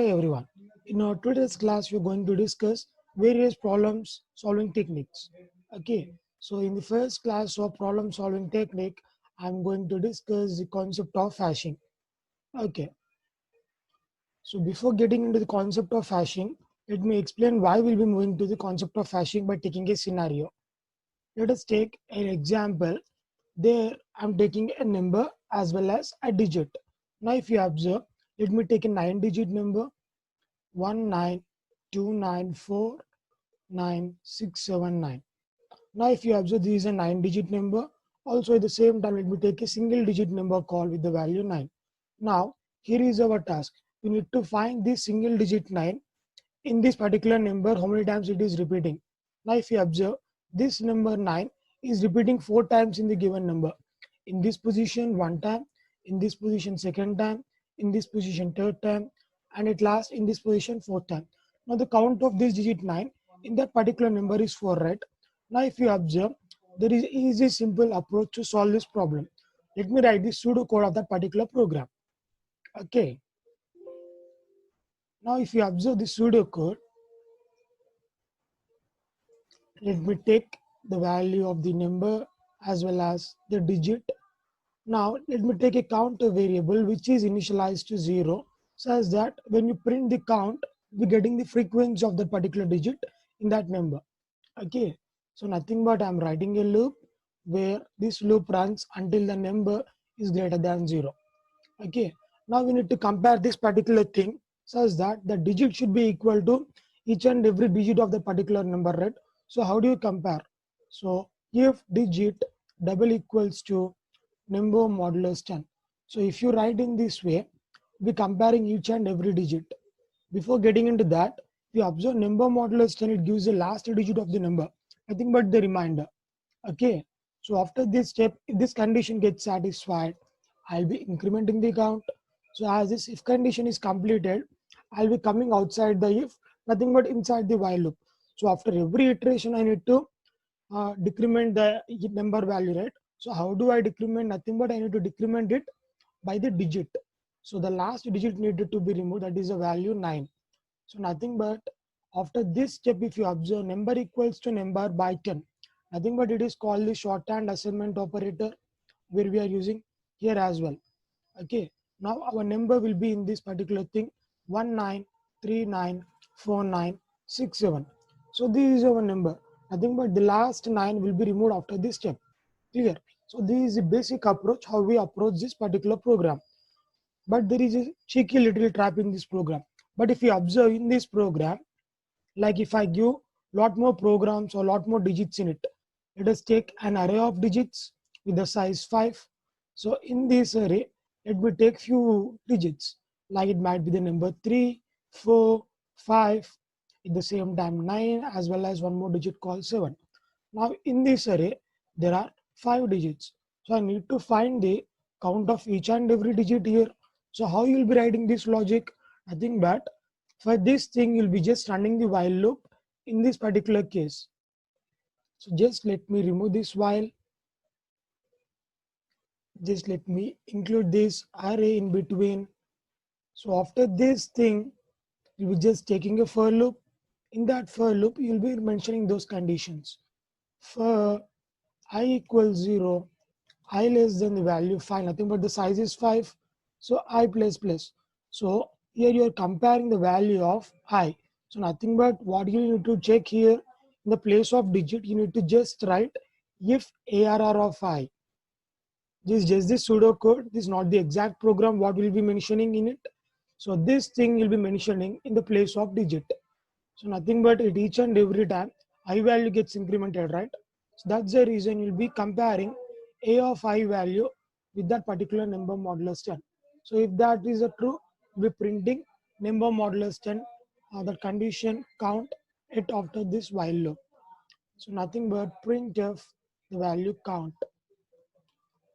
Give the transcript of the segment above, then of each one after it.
Hello everyone. In our today's class, we're going to discuss various problems solving techniques. Okay, so in the first class of problem solving technique, I'm going to discuss the concept of hashing. Okay, so before getting into the concept of hashing, let me explain why we'll be moving to the concept of hashing by taking a scenario. Let us take an example. There, I'm taking a number as well as a digit. Now, if you observe, let me take a 9-digit number 192949679. Now, if you observe, this is a 9-digit number. Also, at the same time, let me take a single digit number call with the value 9. Now, here is our task. We need to find this single digit 9 in this particular number, how many times it is repeating. Now, if you observe, this number 9 is repeating 4 times in the given number. In this position, 1 time, in this position, second time, in this position, third time, and at last in this position, fourth time. Now, the count of this digit 9 in that particular number is 4, right? Now, if you observe, there is easy, simple approach to solve this problem. Let me write the pseudo code of that particular program. Okay. Now, if you observe the pseudo code, let me take the value of the number as well as the digit. Now let me take a counter variable which is initialized to 0 such that when you print the count, we're getting the frequency of that particular digit in that number. Okay, so nothing but I'm writing a loop where this loop runs until the number is greater than 0. Okay, now we need to compare this particular thing such that the digit should be equal to each and every digit of the particular number, right? So how do you compare? So if digit double equals to number modulus 10. So if you write in this way, we're comparing each and every digit. Before getting into that, if you observe number modulus 10, it gives the last digit of the number. Nothing but the remainder. Okay, so after this step, if this condition gets satisfied, I'll be incrementing the count. So as this if condition is completed, I'll be coming outside the if, nothing but inside the while loop. So after every iteration, I need to decrement the number value, right? So how do I decrement? Nothing but I need to decrement it by the digit. So the last digit needed to be removed, that is the value 9. So nothing but after this step, if you observe number equals to number by 10, nothing but it is called the shorthand assignment operator where we are using here as well. Okay, now our number will be in this particular thing 19394967. So this is our number. Nothing but the last 9 will be removed after this step. Clear? So this is the basic approach how we approach this particular program. But there is a cheeky little trap in this program. But if you observe in this program, like if I give lot more programs or lot more digits in it, let us take an array of digits with the size 5. So in this array, let me take few digits, like it might be the number 3, 4, 5, at the same time 9, as well as one more digit called 7. Now in this array, there are 5 digits. So I need to find the count of each and every digit here. So how you will be writing this logic? Nothing but for this thing, you'll be just running the while loop in this particular case. So just let me remove this while. Just let me include this array in between. So after this thing, you'll be just taking a for loop. In that for loop, you'll be mentioning those conditions. For I equals 0, I less than the value 5, nothing but the size is 5. So I plus plus. So here you are comparing the value of I. So nothing but what you need to check here in the place of digit, you need to just write if ARR of I. This is just the pseudo code. This is not the exact program what will be mentioning in it. So this thing will be mentioning in the place of digit. So nothing but at each and every time I value gets incremented, right? So that's the reason you'll be comparing A of I value with that particular number modulus 10. So if that is a true, we'll be printing number modulus 10, the condition count it after this while loop. So nothing but printf the value count.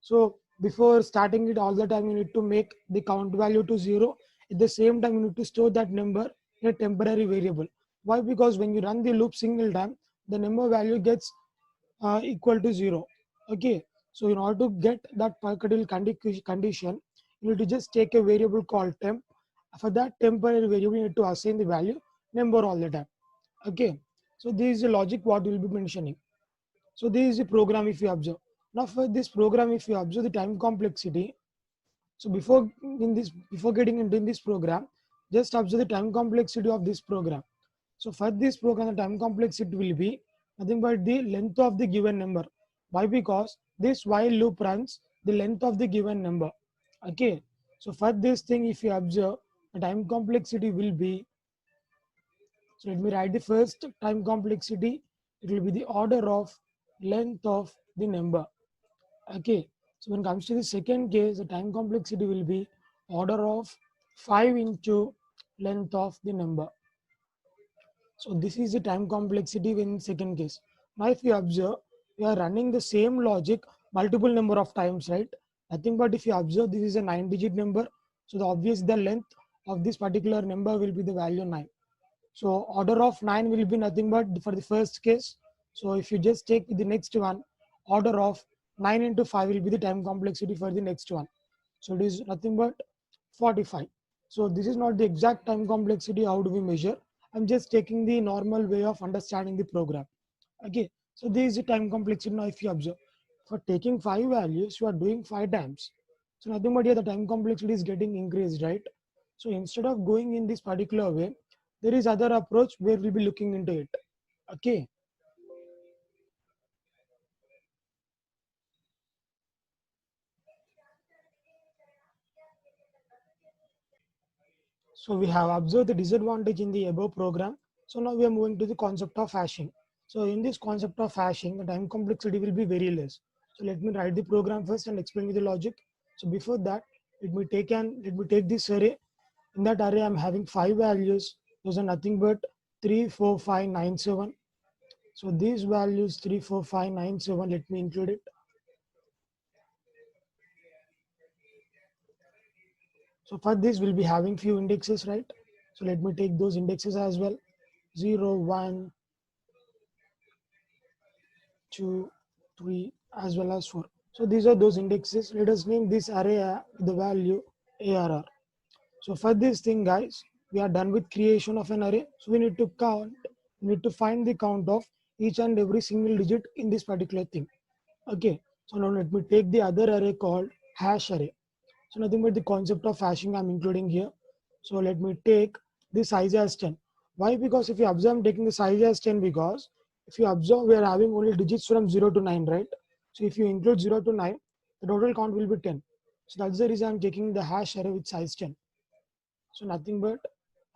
So before starting it all the time, you need to make the count value to 0. At the same time, you need to store that number in a temporary variable. Why? Because when you run the loop single time, the number value gets equal to 0. Okay. So in order to get that particular condition, you need to just take a variable called temp For that temporary variable, you need to assign the value number all the time. Okay, so this is the logic what we will be mentioning. So this is the program if you observe. Now for this program, if you observe the time complexity, so before getting into this program, just observe the time complexity of this program. So for this program, the time complexity will be nothing but the length of the given number. Why? Because this while loop runs the length of the given number. Okay. So for this thing, if you observe, the time complexity will be, so let me write the first time complexity. It will be the order of length of the number. Okay. So when it comes to the second case, the time complexity will be order of 5 into length of the number. So this is the time complexity in second case. Now if you observe, we are running the same logic multiple number of times, right? Nothing but if you observe, this is a 9-digit number. So the length of this particular number will be the value 9. So order of 9 will be nothing but for the first case. So if you just take the next one, order of 9 into 5 will be the time complexity for the next one. So it is nothing but 45. So this is not the exact time complexity. How do we measure? I'm just taking the normal way of understanding the program. Okay. So this is the time complexity. Now if you observe, for taking 5 values, you are doing 5 times. So nothing but here the time complexity is getting increased, right? So instead of going in this particular way, there is other approach where we'll be looking into it. Okay. So we have observed the disadvantage in the above program. So now we are moving to the concept of hashing. So in this concept of hashing, the time complexity will be very less. So let me write the program first and explain you the logic. So before that, let me take this array. In that array, I'm having 5 values. Those are nothing but 3, 4, 5, 9, 7. So these values 3, 4, 5, 9, 7. Let me include it. So for this, we'll be having few indexes, right? So let me take those indexes as well. 0, 1, 2, 3, as well as 4. So these are those indexes. Let us name this array the value ARR. So for this thing, guys, we are done with creation of an array. So we need to count, we need to find the count of each and every single digit in this particular thing. Okay. So now let me take the other array called hash array. So nothing but the concept of hashing I'm including here. So let me take the size as 10. Why? Because if you observe, I'm taking the size as 10 because if you observe, we are having only digits from 0 to 9, right? So if you include 0 to 9, the total count will be 10. So that's the reason I'm taking the hash array with size 10. So nothing but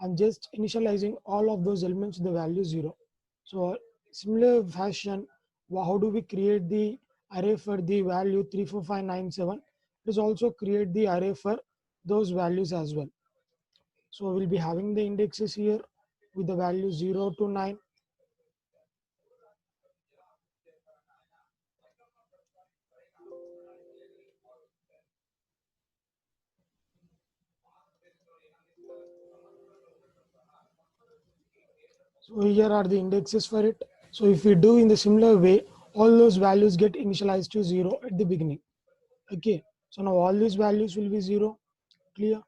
I'm just initializing all of those elements with the value 0. So similar fashion, how do we create the array for the value 34597? It is also create the array for those values as well. So we'll be having the indexes here with the value 0 to 9. So here are the indexes for it. So if we do in the similar way, all those values get initialized to 0 at the beginning. Okay. So now all these values will be 0. Clear?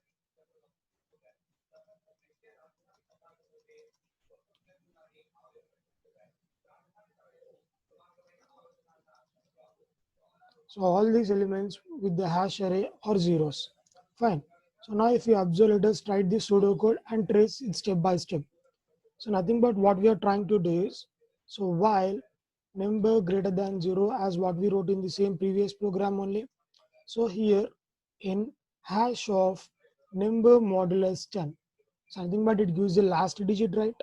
So all these elements with the hash array are zeros. Fine. So now if you observe, let us write the pseudocode and trace it step by step. So nothing but what we are trying to do is, so while number greater than 0 as what we wrote in the same previous program only. So here in hash of number modulus 10, something but it gives the last digit, right?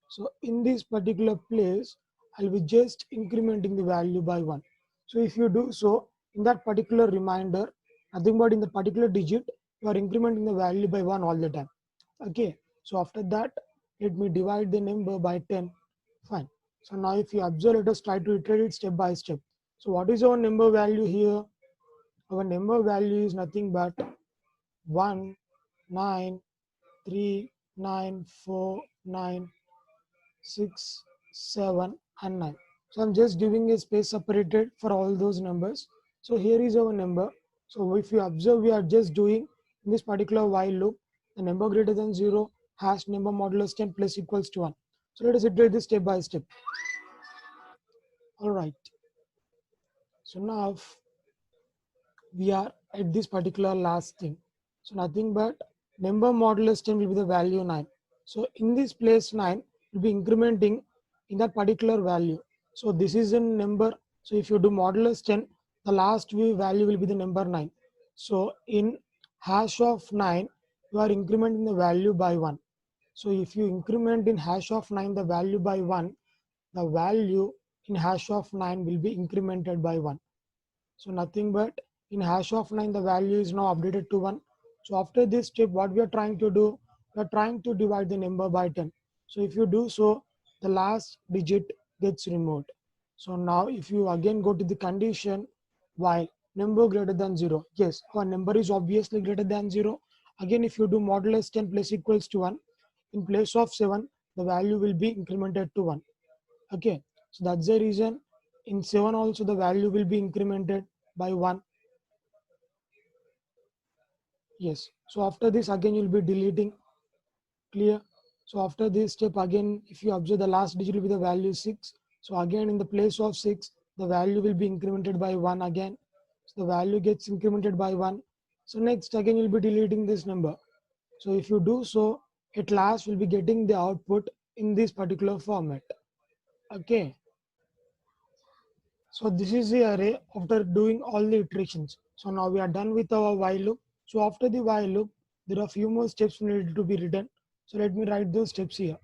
So in this particular place, I'll be just incrementing the value by 1. So if you do so, in that particular reminder, nothing but in the particular digit, you are incrementing the value by 1 all the time. Okay. So after that, let me divide the number by 10. Fine. So now if you observe, let us try to iterate it step by step. So what is our number value here? Our number value is nothing but 1, 9, 3, 9, 4, 9, 6, 7, and 9. So I'm just giving a space separated for all those numbers. So here is our number. So if you observe, we are just doing in this particular while loop. the number greater than 0, hash number modulus 10 plus equals to 1. So let us iterate this step by step. All right. So now we are at this particular last thing. So nothing but number modulus 10 will be the value 9. So in this place 9 will be incrementing in that particular value. So this is a number. So if you do modulus 10, the last value will be the number 9. So in hash of 9, you are incrementing the value by 1. So if you increment in hash of 9 the value by 1, the value in hash of 9 will be incremented by 1. So nothing but in hash of 9 the value is now updated to 1. So after this step what we are trying to do, we are trying to divide the number by 10. So if you do so, the last digit gets removed. So now if you again go to the condition while number greater than 0, yes, our number is obviously greater than 0. Again if you do modulus 10 plus equals to 1, in place of 7 the value will be incremented to 1. Okay, so that's the reason in 7 also the value will be incremented by 1. Yes, so after this again you'll be deleting. Clear? So after this step again, if you observe the last digit will be the value 6. So again in the place of 6 the value will be incremented by 1 again. So the value gets incremented by 1. So next again you'll be deleting this number. So if you do so, at last we'll be getting the output in this particular format. Okay, so this is the array after doing all the iterations. So now we are done with our while loop. So after the while loop, there are few more steps needed to be written. So let me write those steps here.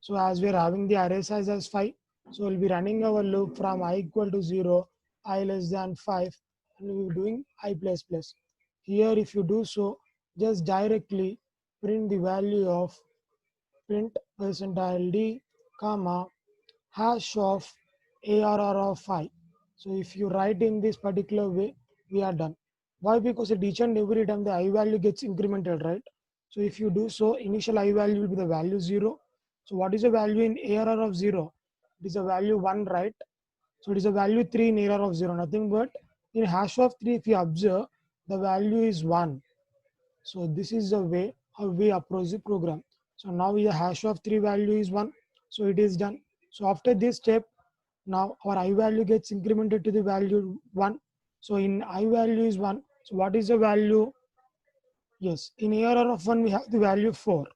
So as we are having the array size as 5, so we'll be running our loop from I equal to 0, I less than 5, and we'll be doing I plus plus. Here if you do so, just directly print the value of print percentile d, comma, hash of ARR of 5. So if you write in this particular way, we are done. Why? Because at each and every time the I value gets incremented, right? So if you do so, initial I value will be the value 0. So what is the value in ARR of 0? It is a value 1, right? So it is a value 3 in ARR of 0, nothing but in hash of 3, if you observe, the value is 1. So this is the way how we approach the program. So now the hash of 3 value is 1. So it is done. So after this step, now our I value gets incremented to the value 1. So in I value is 1. So what is the value? Yes, in ARR of 1 we have the value 4.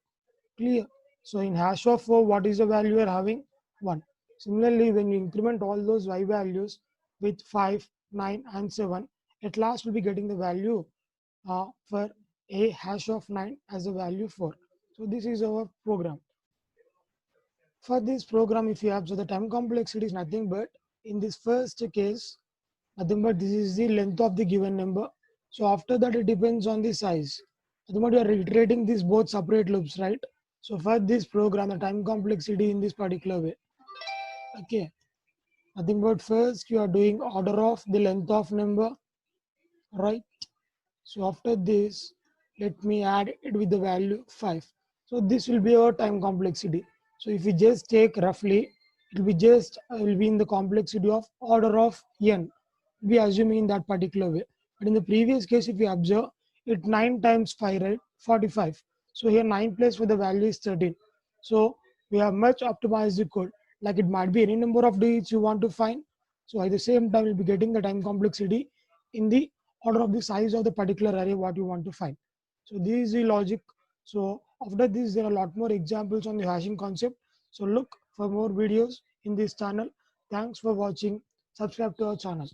Clear? So in hash of 4, what is the value we are having? 1. Similarly, when you increment all those Y values with 5, 9 and 7, at last we'll be getting the value for a hash of 9 as a value 4. So this is our program. For this program, if you observe, the time complexity is nothing but in this first case, nothing but this is the length of the given number. So after that it depends on the size. Nothing but you are iterating these both separate loops, right? So for this program, the time complexity in this particular way. Okay, nothing but first you are doing order of the length of number, right? So after this, let me add it with the value 5. So this will be our time complexity. So if we just take roughly, it will be just will be in the complexity of order of n. We assuming in that particular way. But in the previous case, if we observe, it 9 times 5, right? 45. So here 9 place with the value is 13. So we have much optimized the code. Like it might be any number of digits you want to find. So at the same time, you'll be getting the time complexity in the order of the size of the particular array what you want to find. So this is the logic. So after this, there are a lot more examples on the hashing concept. So look for more videos in this channel. Thanks for watching. Subscribe to our channel.